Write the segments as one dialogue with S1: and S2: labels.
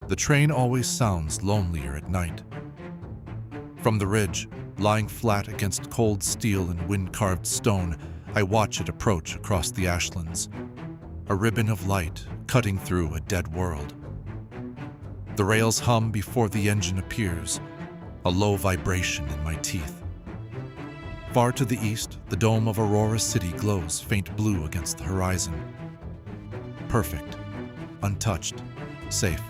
S1: The train always sounds lonelier at night. From the ridge, lying flat against cold steel and wind-carved stone, I watch it approach across the ashlands, a ribbon of light cutting through a dead world. The rails hum before the engine appears, a low vibration in my teeth. Far to the east, the dome of Aurora City glows faint blue against the horizon. Perfect, untouched, safe.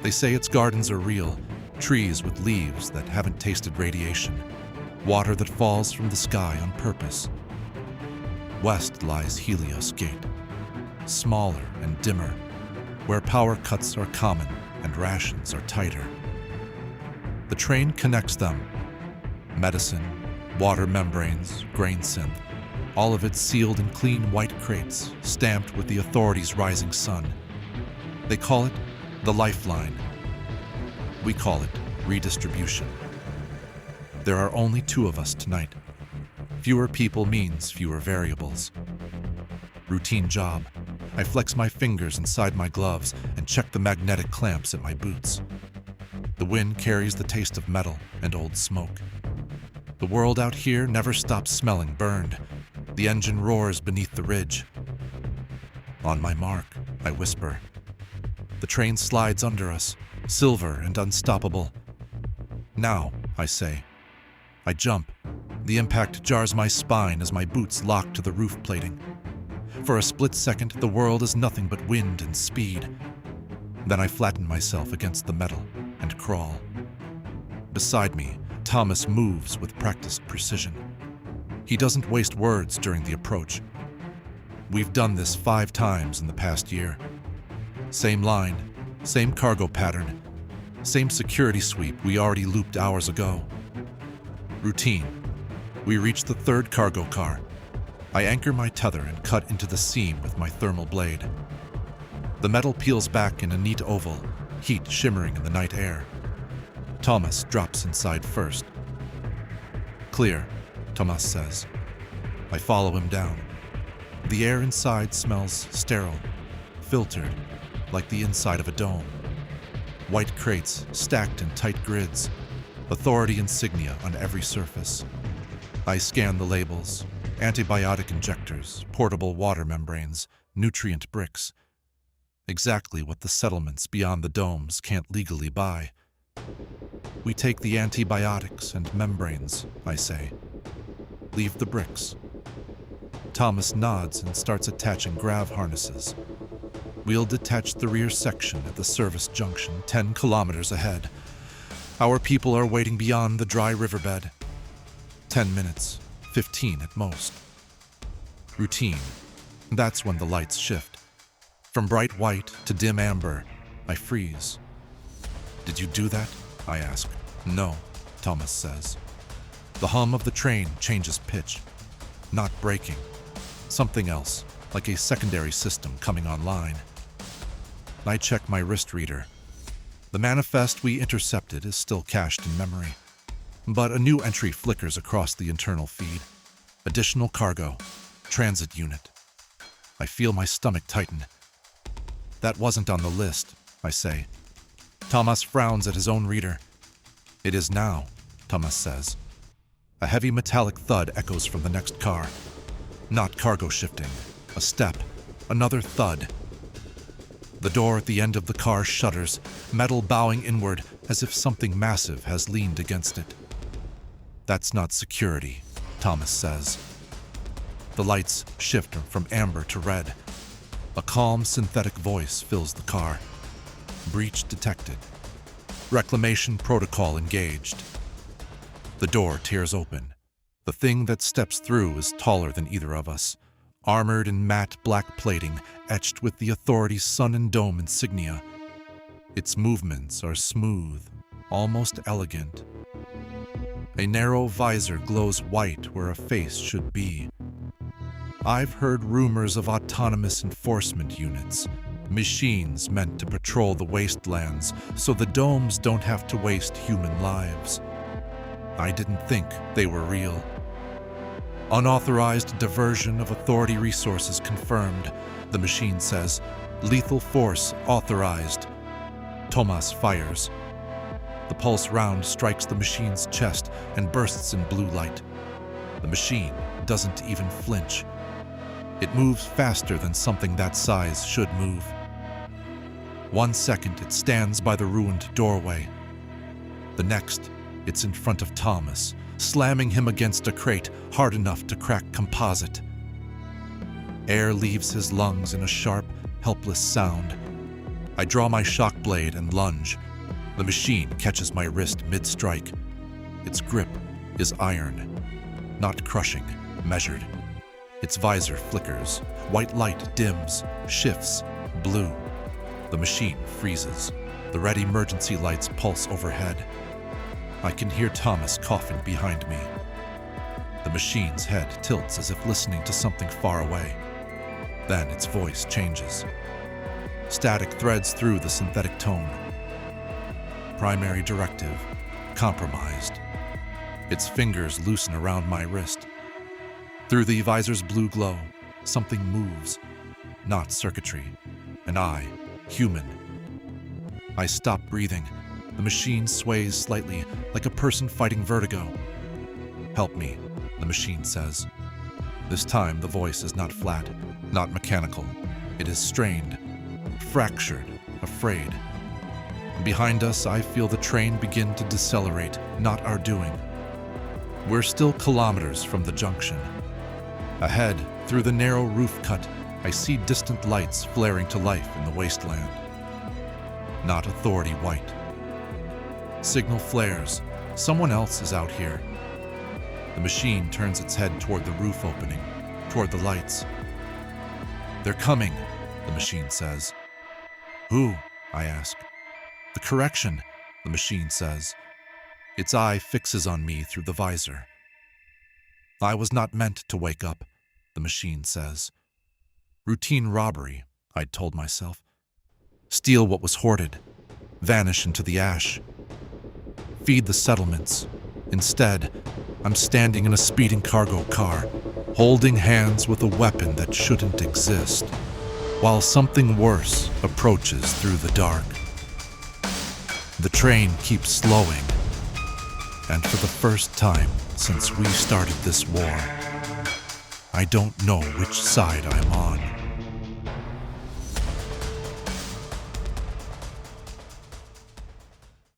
S1: They say its gardens are real, trees with leaves that haven't tasted radiation, water that falls from the sky on purpose. West lies Helios Gate, smaller and dimmer, where power cuts are common and rations are tighter. The train connects them. Medicine, water membranes, grain synth, all of it sealed in clean white crates, stamped with the authorities' rising sun. They call it the Lifeline. We call it redistribution. There are only 2 of us tonight. Fewer people means fewer variables. Routine job. I flex my fingers inside my gloves and check the magnetic clamps at my boots. The wind carries the taste of metal and old smoke. The world out here never stops smelling burned. The engine roars beneath the ridge. On my mark, I whisper. The train slides under us, silver and unstoppable. Now, I say. I jump. The impact jars my spine as my boots lock to the roof plating. For a split second, the world is nothing but wind and speed. Then I flatten myself against the metal and crawl. Beside me, Thomas moves with practiced precision. He doesn't waste words during the approach. We've done this 5 times in the past year. Same line, same cargo pattern, same security sweep we already looped hours ago. Routine. We reach the 3rd cargo car. I anchor my tether and cut into the seam with my thermal blade. The metal peels back in a neat oval, heat shimmering in the night air. Thomas drops inside first. Clear, Thomas says. I follow him down. The air inside smells sterile, filtered, like the inside of a dome. White crates stacked in tight grids, authority insignia on every surface. I scan the labels, antibiotic injectors, portable water membranes, nutrient bricks. Exactly what the settlements beyond the domes can't legally buy. We take the antibiotics and membranes, I say. Leave the bricks. Thomas nods and starts attaching grav harnesses. We'll detach the rear section at the service junction 10 kilometers ahead. Our people are waiting beyond the dry riverbed. 10 minutes, 15 at most. Routine. That's when the lights shift. From bright white to dim amber, I freeze. Did you do that? I ask. No, Thomas says. The hum of the train changes pitch. Not braking. Something else, like a secondary system coming online. I check my wrist reader. The manifest we intercepted is still cached in memory. But a new entry flickers across the internal feed. Additional cargo. Transit unit. I feel my stomach tighten. That wasn't on the list, I say. Thomas frowns at his own reader. It is now, Thomas says. A heavy metallic thud echoes from the next car. Not cargo shifting. A step. Another thud. The door at the end of the car shudders, metal bowing inward as if something massive has leaned against it. That's not security, Thomas says. The lights shift from amber to red. A calm, synthetic voice fills the car. Breach detected. Reclamation protocol engaged. The door tears open. The thing that steps through is taller than either of us, armored in matte black plating etched with the authority's sun and dome insignia. Its movements are smooth, almost elegant. A narrow visor glows white where a face should be. I've heard rumors of autonomous enforcement units, machines meant to patrol the wastelands so the domes don't have to waste human lives. I didn't think they were real. Unauthorized diversion of authority resources confirmed, the machine says. Lethal force authorized. Tomas fires. The pulse round strikes the machine's chest and bursts in blue light. The machine doesn't even flinch. It moves faster than something that size should move. 1 second, it stands by the ruined doorway. The next, it's in front of Thomas, slamming him against a crate hard enough to crack composite. Air leaves his lungs in a sharp, helpless sound. I draw my shock blade and lunge. The machine catches my wrist mid-strike. Its grip is iron, not crushing, measured. Its visor flickers, white light dims, shifts, blue. The machine freezes. The red emergency lights pulse overhead. I can hear Thomas coughing behind me. The machine's head tilts as if listening to something far away. Then its voice changes. Static threads through the synthetic tone. Primary directive, compromised. Its fingers loosen around my wrist. Through the visor's blue glow, something moves. Not circuitry. An eye, human. I stop breathing. The machine sways slightly, like a person fighting vertigo. "Help me," the machine says. This time the voice is not flat, not mechanical. It is strained, fractured, afraid. Behind us, I feel the train begin to decelerate, not our doing. We're still kilometers from the junction. Ahead, through the narrow roof cut, I see distant lights flaring to life in the wasteland. Not Authority White. Signal flares. Someone else is out here. The machine turns its head toward the roof opening, toward the lights. "They're coming," the machine says. "Who?" I ask. "The correction," the machine says. Its eye fixes on me through the visor. "I was not meant to wake up," the machine says. Routine robbery, I'd told myself. Steal what was hoarded, vanish into the ash. Feed the settlements. Instead, I'm standing in a speeding cargo car, holding hands with a weapon that shouldn't exist, while something worse approaches through the dark. The train keeps slowing, and for the first time since we started this war, I don't know which side I'm on.